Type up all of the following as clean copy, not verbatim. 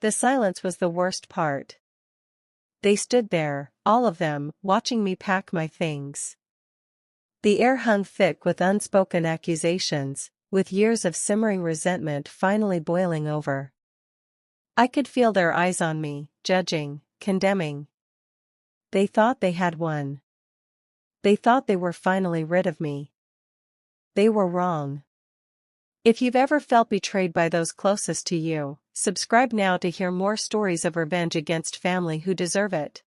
The silence was the worst part. They stood there, all of them, watching me pack my things. The air hung thick with unspoken accusations, with years of simmering resentment finally boiling over. I could feel their eyes on me, judging, condemning. They thought they had won. They thought they were finally rid of me. They were wrong. If you've ever felt betrayed by those closest to you, subscribe now to hear more stories of revenge against family who deserve it.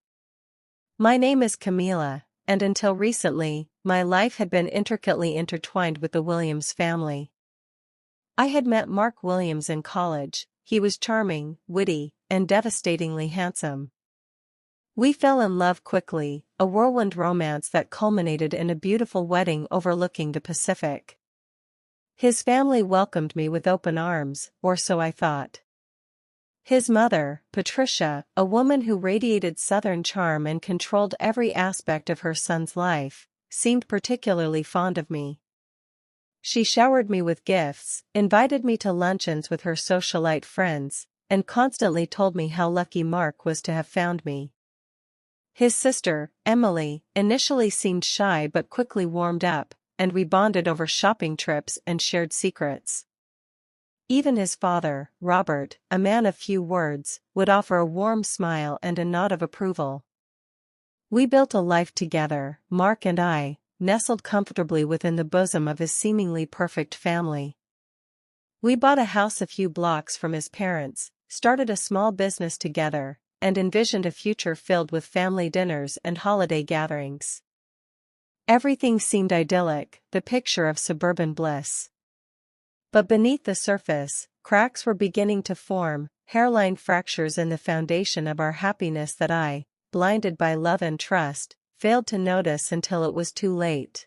My name is Camila, and until recently, my life had been intricately intertwined with the Williams family. I had met Mark Williams in college. He was charming, witty, and devastatingly handsome. We fell in love quickly, a whirlwind romance that culminated in a beautiful wedding overlooking the Pacific. His family welcomed me with open arms, or so I thought. His mother, Patricia, a woman who radiated Southern charm and controlled every aspect of her son's life, seemed particularly fond of me. She showered me with gifts, invited me to luncheons with her socialite friends, and constantly told me how lucky Mark was to have found me. His sister, Emily, initially seemed shy but quickly warmed up, and we bonded over shopping trips and shared secrets. Even his father, Robert, a man of few words, would offer a warm smile and a nod of approval. We built a life together, Mark and I, nestled comfortably within the bosom of his seemingly perfect family. We bought a house a few blocks from his parents, started a small business together, and envisioned a future filled with family dinners and holiday gatherings. Everything seemed idyllic, the picture of suburban bliss. But beneath the surface, cracks were beginning to form, hairline fractures in the foundation of our happiness that I, blinded by love and trust, failed to notice until it was too late.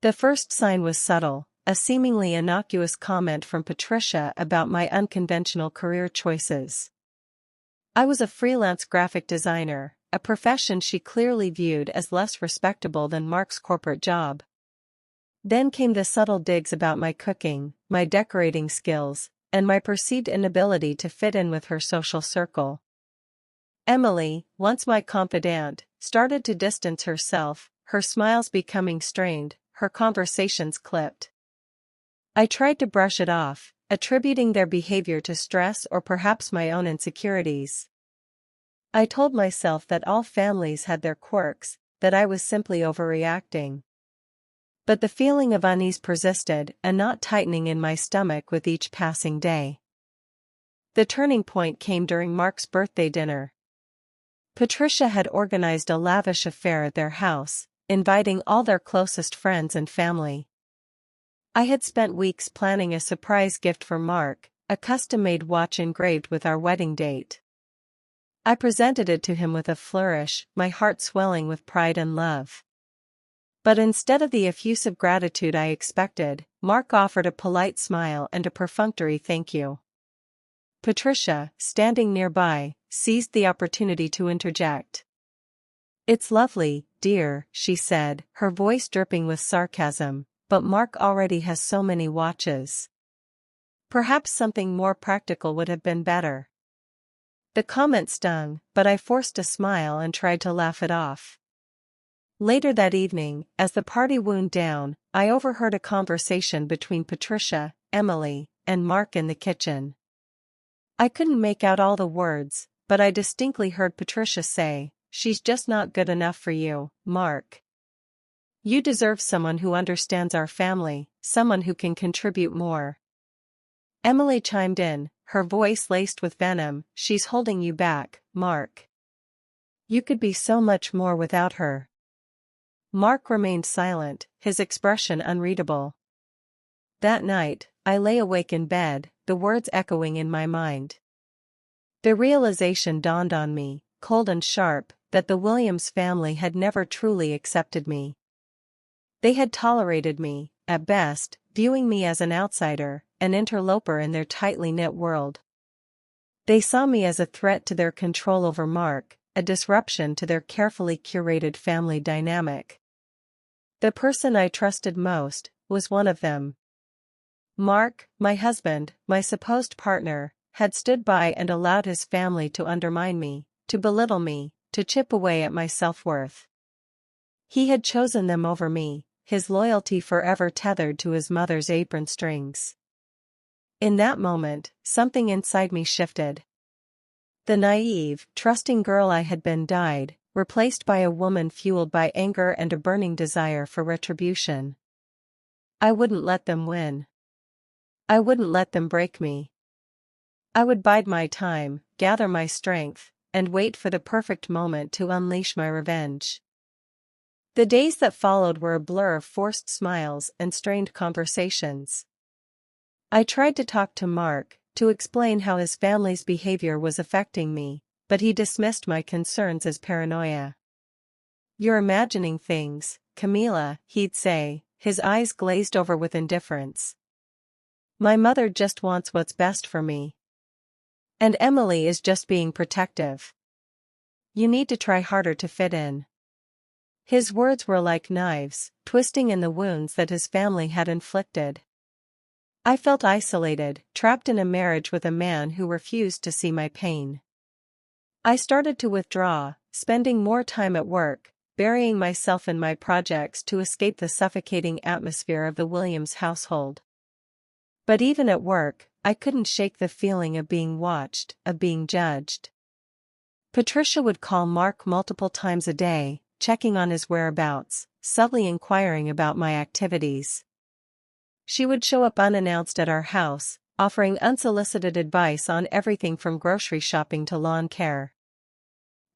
The first sign was subtle, a seemingly innocuous comment from Patricia about my unconventional career choices. I was a freelance graphic designer, a profession she clearly viewed as less respectable than Mark's corporate job. Then came the subtle digs about my cooking, my decorating skills, and my perceived inability to fit in with her social circle. Emily, once my confidante, started to distance herself, her smiles becoming strained, her conversations clipped. I tried to brush it off, attributing their behavior to stress or perhaps my own insecurities. I told myself that all families had their quirks, that I was simply overreacting. But the feeling of unease persisted, a knot tightening in my stomach with each passing day. The turning point came during Mark's birthday dinner. Patricia had organized a lavish affair at their house, inviting all their closest friends and family. I had spent weeks planning a surprise gift for Mark, a custom-made watch engraved with our wedding date. I presented it to him with a flourish, my heart swelling with pride and love. But instead of the effusive gratitude I expected, Mark offered a polite smile and a perfunctory thank you. Patricia, standing nearby, seized the opportunity to interject. "It's lovely, dear," she said, her voice dripping with sarcasm, "but Mark already has so many watches. Perhaps something more practical would have been better." The comment stung, but I forced a smile and tried to laugh it off. Later that evening, as the party wound down, I overheard a conversation between Patricia, Emily, and Mark in the kitchen. I couldn't make out all the words, but I distinctly heard Patricia say, "She's just not good enough for you, Mark. You deserve someone who understands our family, someone who can contribute more." Emily chimed in, her voice laced with venom, "She's holding you back, Mark. You could be so much more without her." Mark remained silent, his expression unreadable. That night, I lay awake in bed, the words echoing in my mind. The realization dawned on me, cold and sharp, that the Williams family had never truly accepted me. They had tolerated me, at best, viewing me as an outsider, an interloper in their tightly knit world. They saw me as a threat to their control over Mark, a disruption to their carefully curated family dynamic. The person I trusted most was one of them. Mark, my husband, my supposed partner, had stood by and allowed his family to undermine me, to belittle me, to chip away at my self-worth. He had chosen them over me, his loyalty forever tethered to his mother's apron strings. In that moment, something inside me shifted. The naive, trusting girl I had been died, replaced by a woman fueled by anger and a burning desire for retribution. I wouldn't let them win. I wouldn't let them break me. I would bide my time, gather my strength, and wait for the perfect moment to unleash my revenge. The days that followed were a blur of forced smiles and strained conversations. I tried to talk to Mark, to explain how his family's behavior was affecting me, but he dismissed my concerns as paranoia. "You're imagining things, Camila," he'd say, his eyes glazed over with indifference. "My mother just wants what's best for me. And Emily is just being protective. You need to try harder to fit in." His words were like knives, twisting in the wounds that his family had inflicted. I felt isolated, trapped in a marriage with a man who refused to see my pain. I started to withdraw, spending more time at work, burying myself in my projects to escape the suffocating atmosphere of the Williams household. But even at work, I couldn't shake the feeling of being watched, of being judged. Patricia would call Mark multiple times a day, checking on his whereabouts, subtly inquiring about my activities. She would show up unannounced at our house, offering unsolicited advice on everything from grocery shopping to lawn care.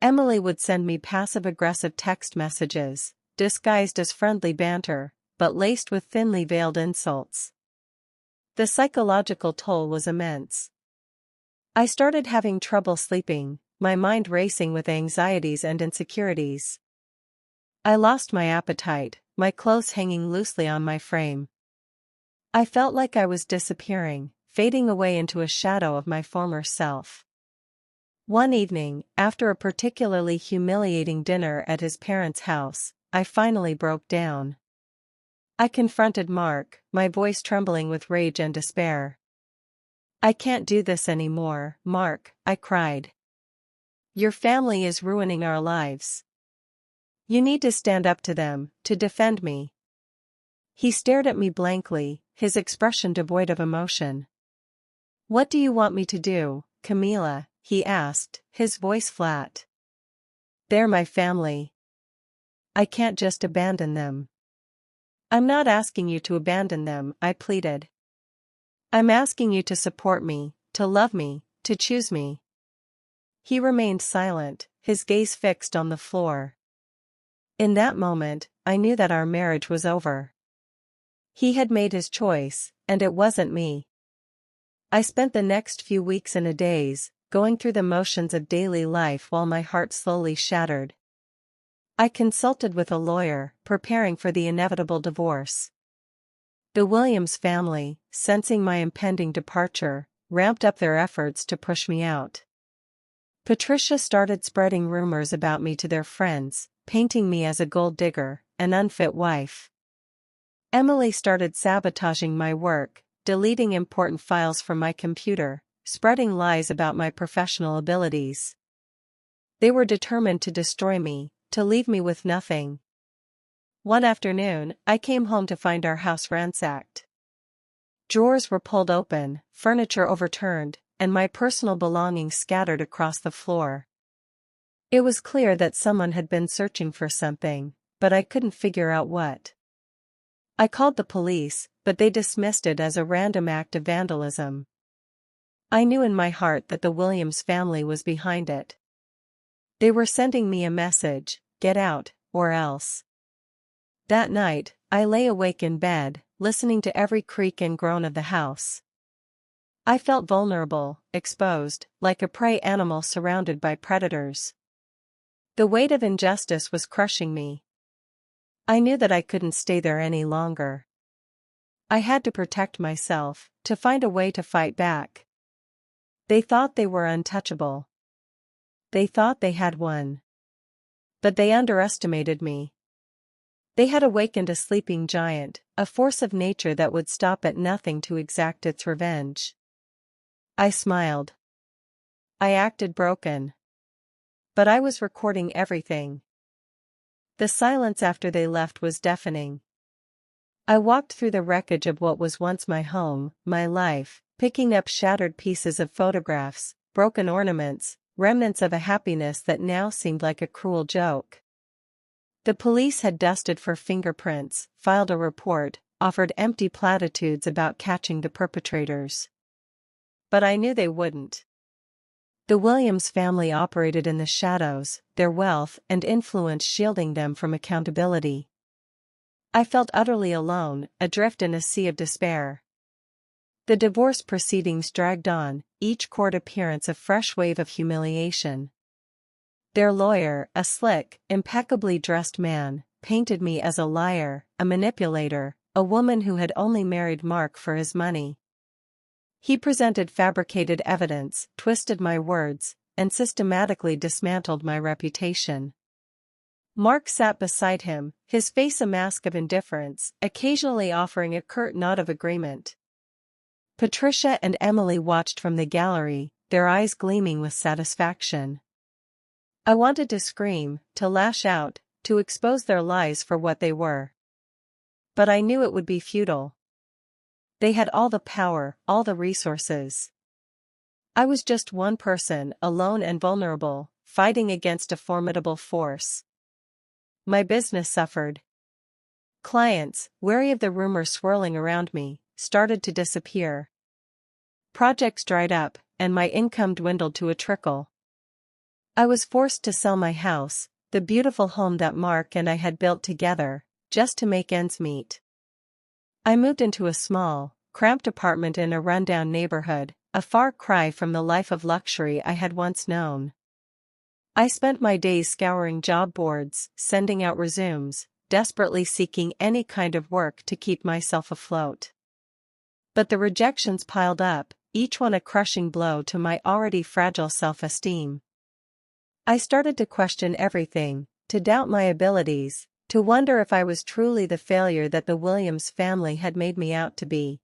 Emily would send me passive-aggressive text messages, disguised as friendly banter, but laced with thinly veiled insults. The psychological toll was immense. I started having trouble sleeping, my mind racing with anxieties and insecurities. I lost my appetite, my clothes hanging loosely on my frame. I felt like I was disappearing, fading away into a shadow of my former self. One evening, after a particularly humiliating dinner at his parents' house, I finally broke down. I confronted Mark, my voice trembling with rage and despair. "I can't do this anymore, Mark," I cried. "Your family is ruining our lives. You need to stand up to them, to defend me." He stared at me blankly, his expression devoid of emotion. "What do you want me to do, Camila?" he asked, his voice flat. "They're my family. I can't just abandon them." "I'm not asking you to abandon them," I pleaded. "I'm asking you to support me, to love me, to choose me." He remained silent, his gaze fixed on the floor. In that moment, I knew that our marriage was over. He had made his choice, and it wasn't me. I spent the next few weeks in a daze, going through the motions of daily life while my heart slowly shattered. I consulted with a lawyer, preparing for the inevitable divorce. The Williams family, sensing my impending departure, ramped up their efforts to push me out. Patricia started spreading rumors about me to their friends, painting me as a gold digger, an unfit wife. Emily started sabotaging my work, deleting important files from my computer, spreading lies about my professional abilities. They were determined to destroy me, to leave me with nothing. One afternoon, I came home to find our house ransacked. Drawers were pulled open, furniture overturned, and my personal belongings scattered across the floor. It was clear that someone had been searching for something, but I couldn't figure out what. I called the police, but they dismissed it as a random act of vandalism. I knew in my heart that the Williams family was behind it. They were sending me a message: get out, or else. That night, I lay awake in bed, listening to every creak and groan of the house. I felt vulnerable, exposed, like a prey animal surrounded by predators. The weight of injustice was crushing me. I knew that I couldn't stay there any longer. I had to protect myself, to find a way to fight back. They thought they were untouchable. They thought they had won. But they underestimated me. They had awakened a sleeping giant, a force of nature that would stop at nothing to exact its revenge. I smiled. I acted broken. But I was recording everything. The silence after they left was deafening. I walked through the wreckage of what was once my home, my life, picking up shattered pieces of photographs, broken ornaments, remnants of a happiness that now seemed like a cruel joke. The police had dusted for fingerprints, filed a report, offered empty platitudes about catching the perpetrators. But I knew they wouldn't. The Williams family operated in the shadows, their wealth and influence shielding them from accountability. I felt utterly alone, adrift in a sea of despair. The divorce proceedings dragged on, each court appearance a fresh wave of humiliation. Their lawyer, a slick, impeccably dressed man, painted me as a liar, a manipulator, a woman who had only married Mark for his money. He presented fabricated evidence, twisted my words, and systematically dismantled my reputation. Mark sat beside him, his face a mask of indifference, occasionally offering a curt nod of agreement. Patricia and Emily watched from the gallery, their eyes gleaming with satisfaction. I wanted to scream, to lash out, to expose their lies for what they were. But I knew it would be futile. They had all the power, all the resources. I was just one person, alone and vulnerable, fighting against a formidable force. My business suffered. Clients, wary of the rumors swirling around me, started to disappear. Projects dried up, and my income dwindled to a trickle. I was forced to sell my house, the beautiful home that Mark and I had built together, just to make ends meet. I moved into a small, cramped apartment in a rundown neighborhood, a far cry from the life of luxury I had once known. I spent my days scouring job boards, sending out resumes, desperately seeking any kind of work to keep myself afloat. But the rejections piled up, each one a crushing blow to my already fragile self-esteem. I started to question everything, to doubt my abilities, to wonder if I was truly the failure that the Williams family had made me out to be.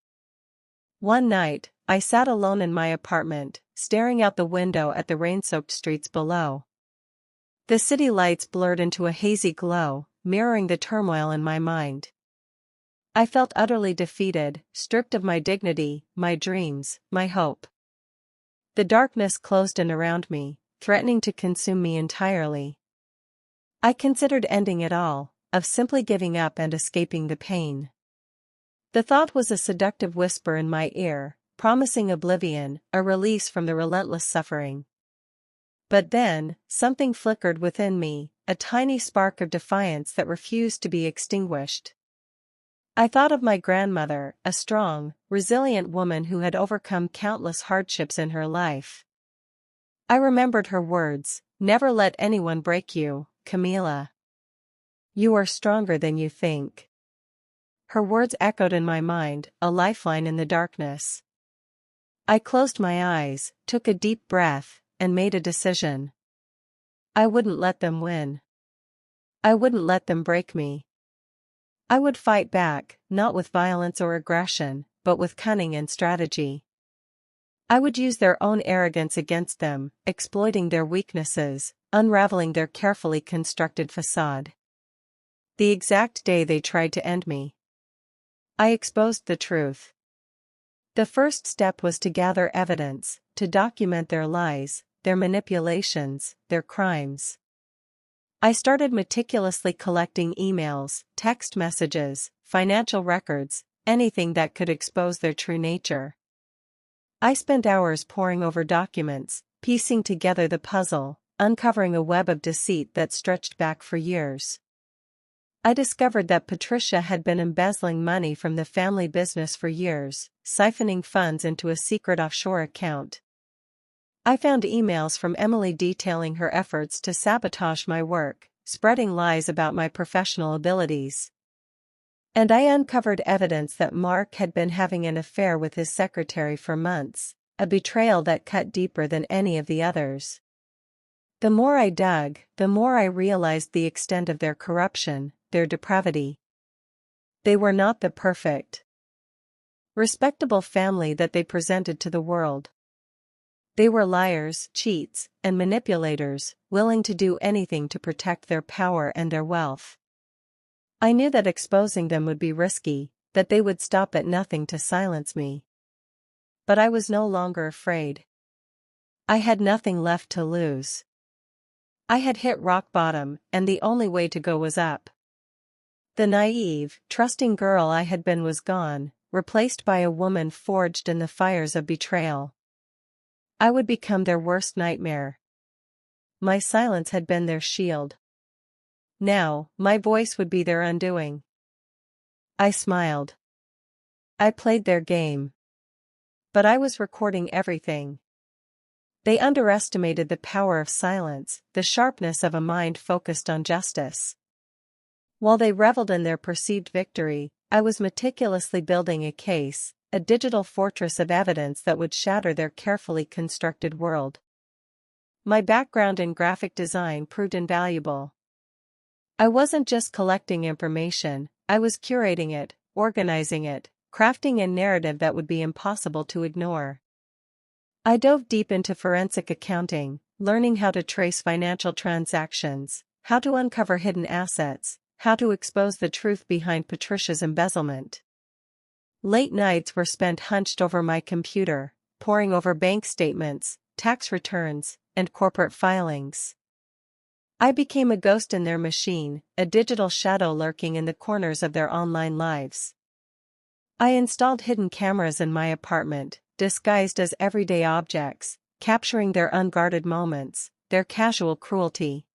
One night, I sat alone in my apartment, staring out the window at the rain-soaked streets below. The city lights blurred into a hazy glow, mirroring the turmoil in my mind. I felt utterly defeated, stripped of my dignity, my dreams, my hope. The darkness closed in around me, threatening to consume me entirely. I considered ending it all, of simply giving up and escaping the pain. The thought was a seductive whisper in my ear, promising oblivion, a release from the relentless suffering. But then, something flickered within me, a tiny spark of defiance that refused to be extinguished. I thought of my grandmother, a strong, resilient woman who had overcome countless hardships in her life. I remembered her words, "Never let anyone break you, Camila. You are stronger than you think." Her words echoed in my mind, a lifeline in the darkness. I closed my eyes, took a deep breath, and made a decision. I wouldn't let them win. I wouldn't let them break me. I would fight back, not with violence or aggression, but with cunning and strategy. I would use their own arrogance against them, exploiting their weaknesses, unraveling their carefully constructed facade. The exact day they tried to end me, I exposed the truth. The first step was to gather evidence, to document their lies, their manipulations, their crimes. I started meticulously collecting emails, text messages, financial records, anything that could expose their true nature. I spent hours poring over documents, piecing together the puzzle, uncovering a web of deceit that stretched back for years. I discovered that Patricia had been embezzling money from the family business for years, siphoning funds into a secret offshore account. I found emails from Emily detailing her efforts to sabotage my work, spreading lies about my professional abilities. And I uncovered evidence that Mark had been having an affair with his secretary for months, a betrayal that cut deeper than any of the others. The more I dug, the more I realized the extent of their corruption, their depravity. They were not the perfect, respectable family that they presented to the world. They were liars, cheats, and manipulators, willing to do anything to protect their power and their wealth. I knew that exposing them would be risky, that they would stop at nothing to silence me. But I was no longer afraid. I had nothing left to lose. I had hit rock bottom, and the only way to go was up. The naive, trusting girl I had been was gone, replaced by a woman forged in the fires of betrayal. I would become their worst nightmare. My silence had been their shield. Now, my voice would be their undoing. I smiled. I played their game. But I was recording everything. They underestimated the power of silence, the sharpness of a mind focused on justice. While they reveled in their perceived victory, I was meticulously building a case, a digital fortress of evidence that would shatter their carefully constructed world. My background in graphic design proved invaluable. I wasn't just collecting information, I was curating it, organizing it, crafting a narrative that would be impossible to ignore. I dove deep into forensic accounting, learning how to trace financial transactions, how to uncover hidden assets, how to expose the truth behind Patricia's embezzlement. Late nights were spent hunched over my computer, poring over bank statements, tax returns, and corporate filings. I became a ghost in their machine, a digital shadow lurking in the corners of their online lives. I installed hidden cameras in my apartment, disguised as everyday objects, capturing their unguarded moments, their casual cruelty.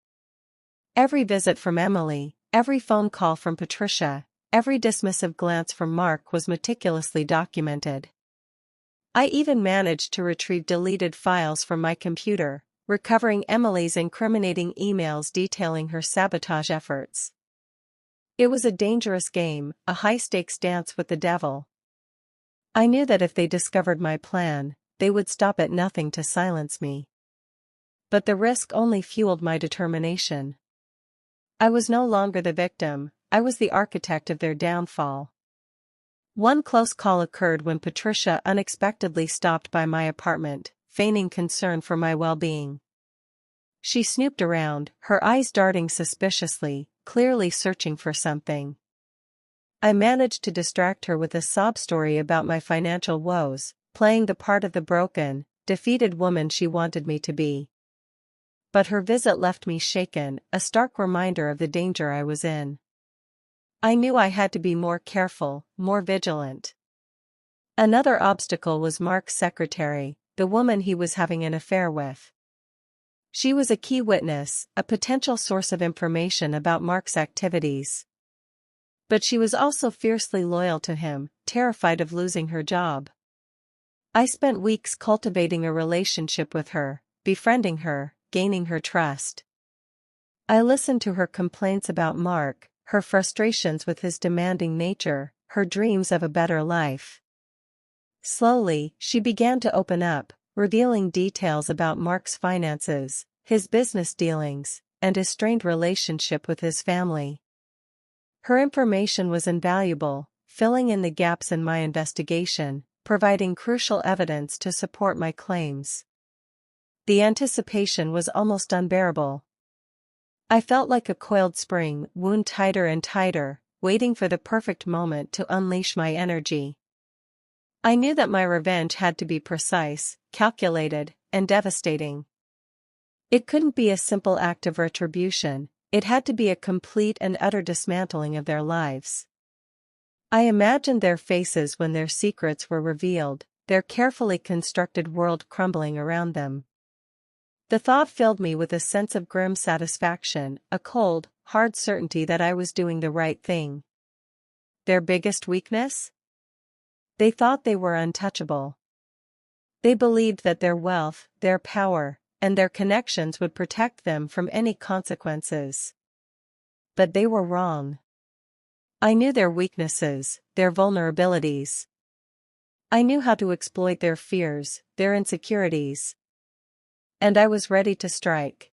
Every visit from Emily, every phone call from Patricia, every dismissive glance from Mark was meticulously documented. I even managed to retrieve deleted files from my computer, recovering Emily's incriminating emails detailing her sabotage efforts. It was a dangerous game, a high-stakes dance with the devil. I knew that if they discovered my plan, they would stop at nothing to silence me. But the risk only fueled my determination. I was no longer the victim, I was the architect of their downfall. One close call occurred when Patricia unexpectedly stopped by my apartment, feigning concern for my well-being. She snooped around, her eyes darting suspiciously, clearly searching for something. I managed to distract her with a sob story about my financial woes, playing the part of the broken, defeated woman she wanted me to be. But her visit left me shaken, a stark reminder of the danger I was in. I knew I had to be more careful, more vigilant. Another obstacle was Mark's secretary, the woman he was having an affair with. She was a key witness, a potential source of information about Mark's activities. But she was also fiercely loyal to him, terrified of losing her job. I spent weeks cultivating a relationship with her, befriending her, gaining her trust. I listened to her complaints about Mark, her frustrations with his demanding nature, her dreams of a better life. Slowly, she began to open up, revealing details about Mark's finances, his business dealings, and his strained relationship with his family. Her information was invaluable, filling in the gaps in my investigation, providing crucial evidence to support my claims. The anticipation was almost unbearable. I felt like a coiled spring, wound tighter and tighter, waiting for the perfect moment to unleash my energy. I knew that my revenge had to be precise, calculated, and devastating. It couldn't be a simple act of retribution, it had to be a complete and utter dismantling of their lives. I imagined their faces when their secrets were revealed, their carefully constructed world crumbling around them. The thought filled me with a sense of grim satisfaction, a cold, hard certainty that I was doing the right thing. Their biggest weakness? They thought they were untouchable. They believed that their wealth, their power, and their connections would protect them from any consequences. But they were wrong. I knew their weaknesses, their vulnerabilities. I knew how to exploit their fears, their insecurities. And I was ready to strike.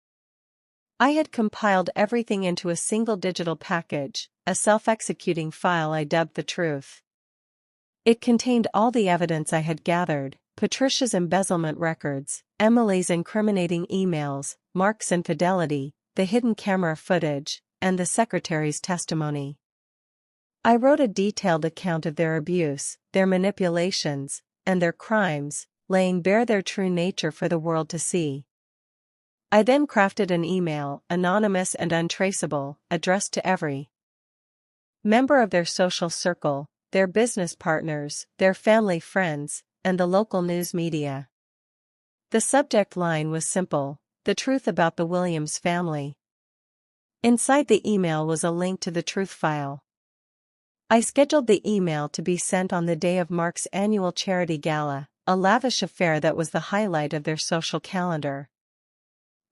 I had compiled everything into a single digital package, a self-executing file I dubbed The Truth. It contained all the evidence I had gathered, Patricia's embezzlement records, Emily's incriminating emails, Mark's infidelity, the hidden camera footage, and the secretary's testimony. I wrote a detailed account of their abuse, their manipulations, and their crimes, laying bare their true nature for the world to see. I then crafted an email, anonymous and untraceable, addressed to every member of their social circle, their business partners, their family friends, and the local news media. The subject line was simple: the truth about the Williams family. Inside the email was a link to the truth file. I scheduled the email to be sent on the day of Mark's annual charity gala, a lavish affair that was the highlight of their social calendar.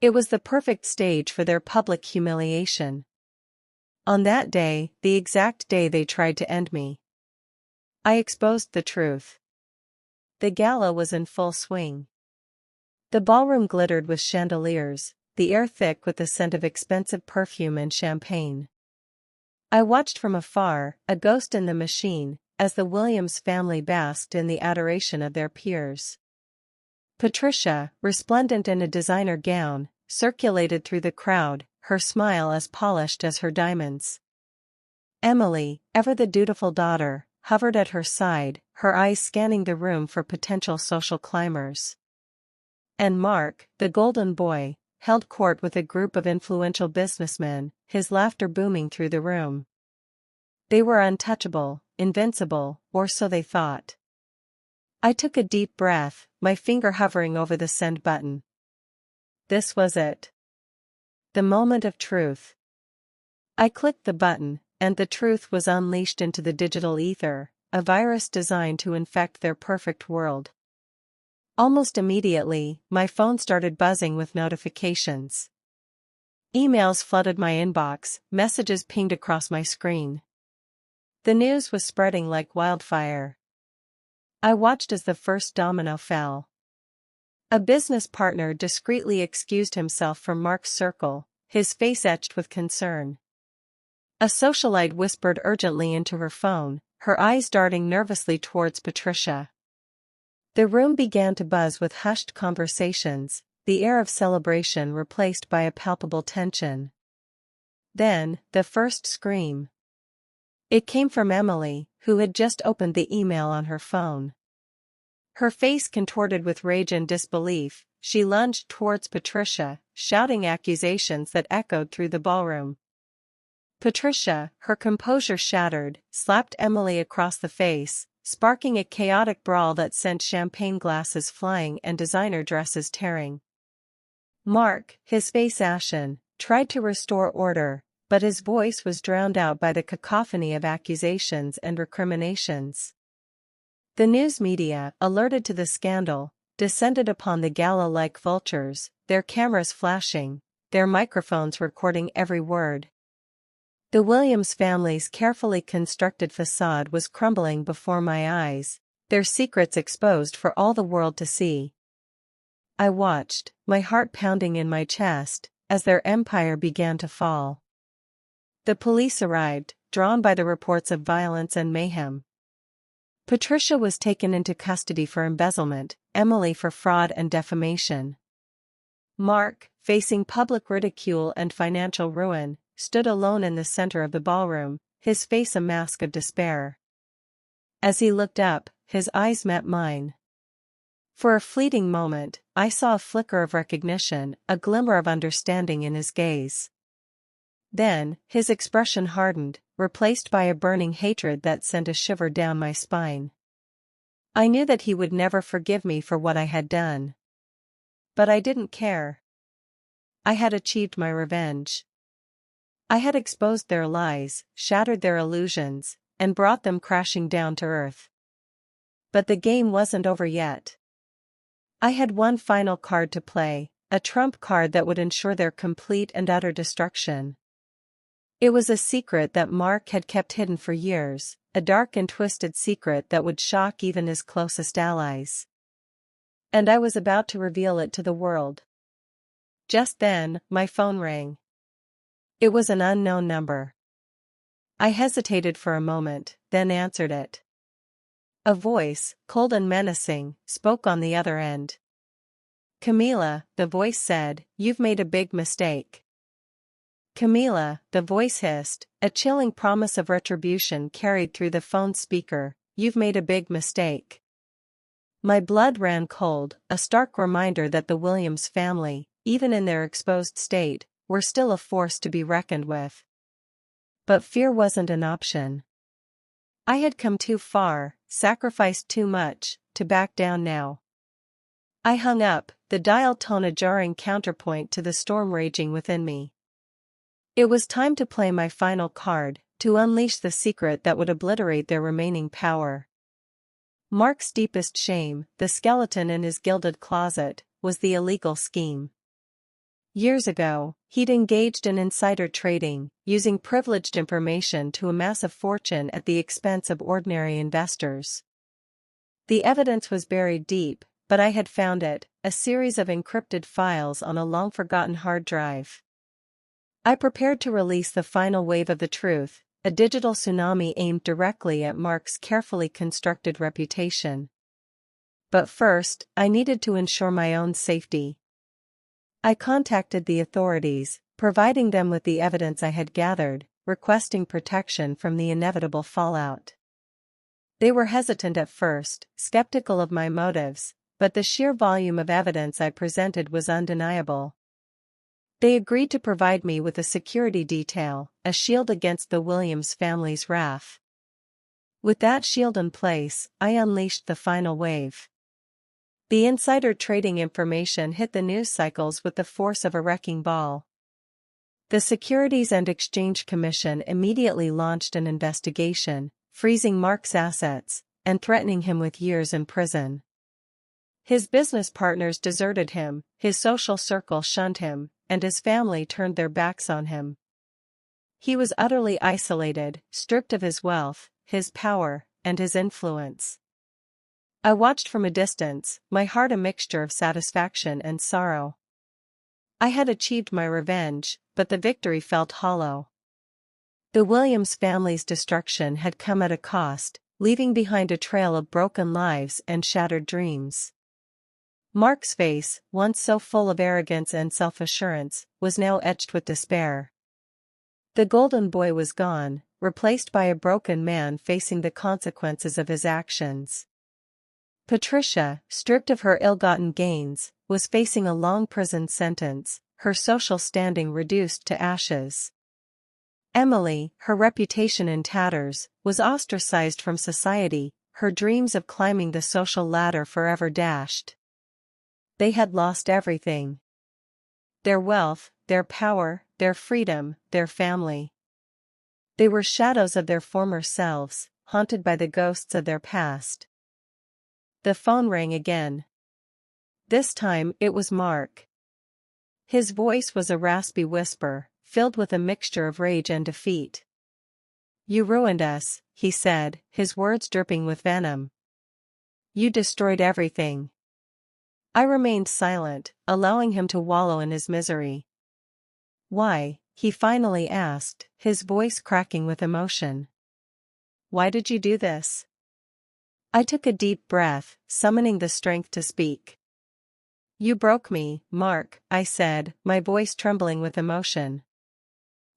It was the perfect stage for their public humiliation. On that day, the exact day they tried to end me, I exposed the truth. The gala was in full swing. The ballroom glittered with chandeliers, the air thick with the scent of expensive perfume and champagne. I watched from afar, a ghost in the machine, as the Williams family basked in the adoration of their peers. Patricia, resplendent in a designer gown, circulated through the crowd, her smile as polished as her diamonds. Emily, ever the dutiful daughter, hovered at her side, her eyes scanning the room for potential social climbers. And Mark, the golden boy, held court with a group of influential businessmen, his laughter booming through the room. They were untouchable, invincible, or so they thought. I took a deep breath, my finger hovering over the send button. This was it. The moment of truth. I clicked the button, and the truth was unleashed into the digital ether, a virus designed to infect their perfect world. Almost immediately, my phone started buzzing with notifications. Emails flooded my inbox, messages pinged across my screen. The news was spreading like wildfire. I watched as the first domino fell. A business partner discreetly excused himself from Mark's circle, his face etched with concern. A socialite whispered urgently into her phone, her eyes darting nervously towards Patricia. The room began to buzz with hushed conversations, the air of celebration replaced by a palpable tension. Then, the first scream. It came from Emily, who had just opened the email on her phone. Her face contorted with rage and disbelief, she lunged towards Patricia, shouting accusations that echoed through the ballroom. Patricia, her composure shattered, slapped Emily across the face, sparking a chaotic brawl that sent champagne glasses flying and designer dresses tearing. Mark, his face ashen, tried to restore order, but his voice was drowned out by the cacophony of accusations and recriminations. The news media, alerted to the scandal, descended upon the gala like vultures, their cameras flashing, their microphones recording every word. The Williams family's carefully constructed facade was crumbling before my eyes, their secrets exposed for all the world to see. I watched, my heart pounding in my chest, as their empire began to fall. The police arrived, drawn by the reports of violence and mayhem. Patricia was taken into custody for embezzlement, Emily for fraud and defamation. Mark, facing public ridicule and financial ruin, stood alone in the center of the ballroom, his face a mask of despair. As he looked up, his eyes met mine. For a fleeting moment, I saw a flicker of recognition, a glimmer of understanding in his gaze. Then, his expression hardened, replaced by a burning hatred that sent a shiver down my spine. I knew that he would never forgive me for what I had done. But I didn't care. I had achieved my revenge. I had exposed their lies, shattered their illusions, and brought them crashing down to earth. But the game wasn't over yet. I had one final card to play, a trump card that would ensure their complete and utter destruction. It was a secret that Mark had kept hidden for years, a dark and twisted secret that would shock even his closest allies. And I was about to reveal it to the world. Just then, my phone rang. It was an unknown number. I hesitated for a moment, then answered it. A voice, cold and menacing, spoke on the other end. "Camila," the voice said, "you've made a big mistake." "Camila," the voice hissed, a chilling promise of retribution carried through the phone speaker, "you've made a big mistake." My blood ran cold, a stark reminder that the Williams family, even in their exposed state, were still a force to be reckoned with. But fear wasn't an option. I had come too far, sacrificed too much, to back down now. I hung up, the dial tone a jarring counterpoint to the storm raging within me. It was time to play my final card, to unleash the secret that would obliterate their remaining power. Mark's deepest shame, the skeleton in his gilded closet, was the illegal scheme. Years ago, he'd engaged in insider trading, using privileged information to amass a fortune at the expense of ordinary investors. The evidence was buried deep, but I had found it, a series of encrypted files on a long-forgotten hard drive. I prepared to release the final wave of the truth, a digital tsunami aimed directly at Mark's carefully constructed reputation. But first, I needed to ensure my own safety. I contacted the authorities, providing them with the evidence I had gathered, requesting protection from the inevitable fallout. They were hesitant at first, skeptical of my motives, but the sheer volume of evidence I presented was undeniable. They agreed to provide me with a security detail, a shield against the Williams family's wrath. With that shield in place, I unleashed the final wave. The insider trading information hit the news cycles with the force of a wrecking ball. The Securities and Exchange Commission immediately launched an investigation, freezing Mark's assets, and threatening him with years in prison. His business partners deserted him, his social circle shunned him, and his family turned their backs on him. He was utterly isolated, stripped of his wealth, his power, and his influence. I watched from a distance, my heart a mixture of satisfaction and sorrow. I had achieved my revenge, but the victory felt hollow. The Williams family's destruction had come at a cost, leaving behind a trail of broken lives and shattered dreams. Mark's face, once so full of arrogance and self-assurance, was now etched with despair. The golden boy was gone, replaced by a broken man facing the consequences of his actions. Patricia, stripped of her ill-gotten gains, was facing a long prison sentence, her social standing reduced to ashes. Emily, her reputation in tatters, was ostracized from society, her dreams of climbing the social ladder forever dashed. They had lost everything. Their wealth, their power, their freedom, their family. They were shadows of their former selves, haunted by the ghosts of their past. The phone rang again. This time it was Mark. His voice was a raspy whisper, filled with a mixture of rage and defeat. "You ruined us," he said, his words dripping with venom. "You destroyed everything." I remained silent, allowing him to wallow in his misery. "Why?" he finally asked, his voice cracking with emotion. "Why did you do this?" I took a deep breath, summoning the strength to speak. "You broke me, Mark," I said, my voice trembling with emotion.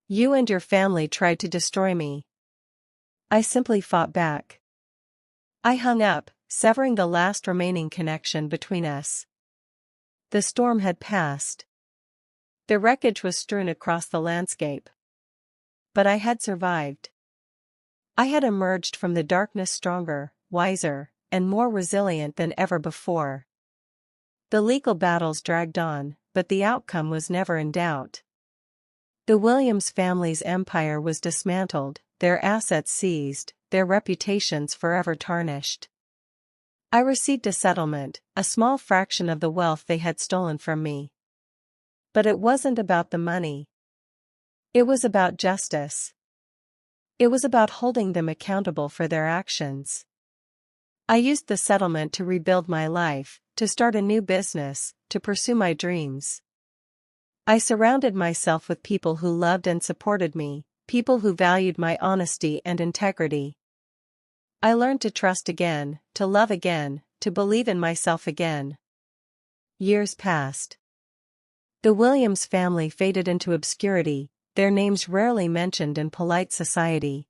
"You and your family tried to destroy me. I simply fought back." I hung up, severing the last remaining connection between us. The storm had passed. The wreckage was strewn across the landscape. But I had survived. I had emerged from the darkness stronger, wiser, and more resilient than ever before. The legal battles dragged on, but the outcome was never in doubt. The Williams family's empire was dismantled, their assets seized, their reputations forever tarnished. I received a settlement, a small fraction of the wealth they had stolen from me. But it wasn't about the money. It was about justice. It was about holding them accountable for their actions. I used the settlement to rebuild my life, to start a new business, to pursue my dreams. I surrounded myself with people who loved and supported me, people who valued my honesty and integrity. I learned to trust again, to love again, to believe in myself again. Years passed. The Williams family faded into obscurity, their names rarely mentioned in polite society.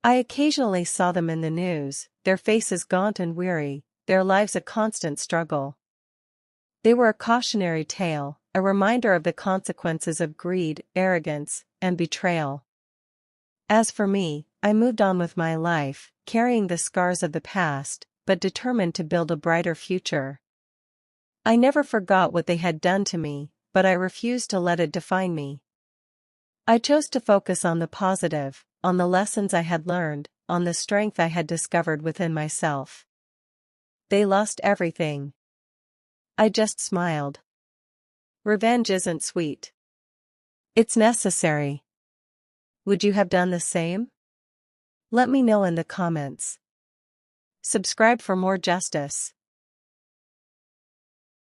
I occasionally saw them in the news, their faces gaunt and weary, their lives a constant struggle. They were a cautionary tale, a reminder of the consequences of greed, arrogance, and betrayal. As for me, I moved on with my life, carrying the scars of the past, but determined to build a brighter future. I never forgot what they had done to me, but I refused to let it define me. I chose to focus on the positive, on the lessons I had learned, on the strength I had discovered within myself. They lost everything. I just smiled. Revenge isn't sweet. It's necessary. Would you have done the same? Let me know in the comments. Subscribe for more justice.